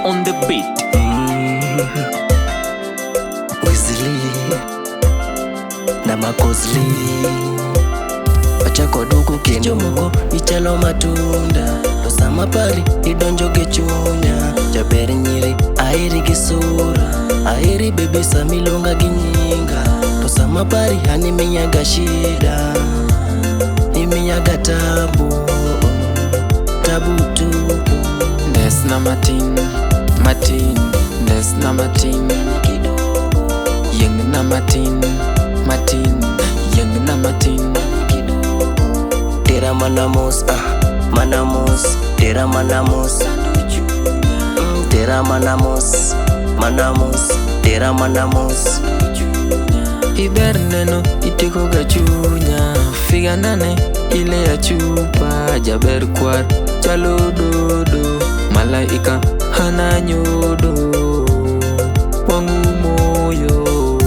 on the beat. Wesley na Makozli achako duku kendo moko ichalo matunda losama pari idonjo ge chunya jaber nyiri airi gisura airi bebe samilonga ginyinga losama pari hani minyaga shida iminyaga tabu tupu. Des na Martin Des na Martin Yang na Martin Yang na Martin. Tera manamos, Tera manamos, Tera manamos, Tera manamos. Iberneno itiko gachunya figa nane ile ya chupa jaber kwar chalo dodo malaika hana nyodo wangu moyo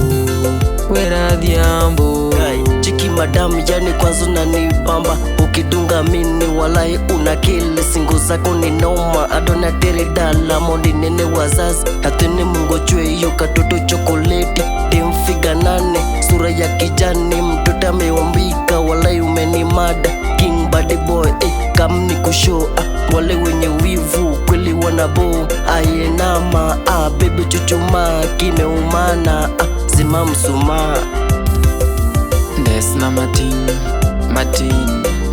wera dhiambo chiki madam yani kwanza unanibamba ukidunga mini walai unakili singo zako ni noma adona tere dala mondi nene wazazi hatene mungo chwe iyo katoto chokoleti demfiga nane sura ya kijani mtoto ameumbika walai umenimada king body boy kam ni kushow wale wenye wivu kweli wanabo ayenama bebe chuchuma kimeumana zima msuma. Des na Martin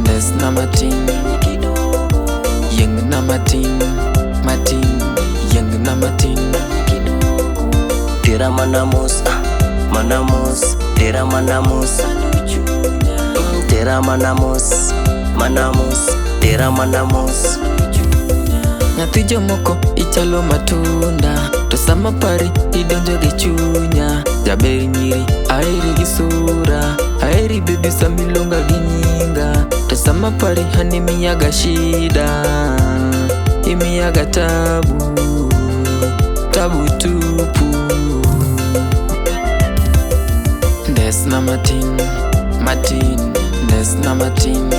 Des na Martin Yang na Martin Yang na Martin. Tera manamos, Tera manamos, Tera manamos, Tera manamos. Nyathi jomoko ichalo matunda to sama pari idonjo gi chunya jaber nyiri airi gisura airi bebe samilonga gi nyinga to sama pari hani miyaga shida imiyaga tabu tupu. Des na Martin Des na Martin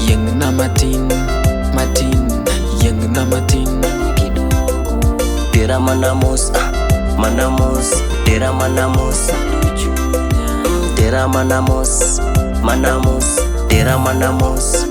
Yang na Martin Yang na Martin. Tera manamos, Tera manamos, Tera manamos, Tera manamos.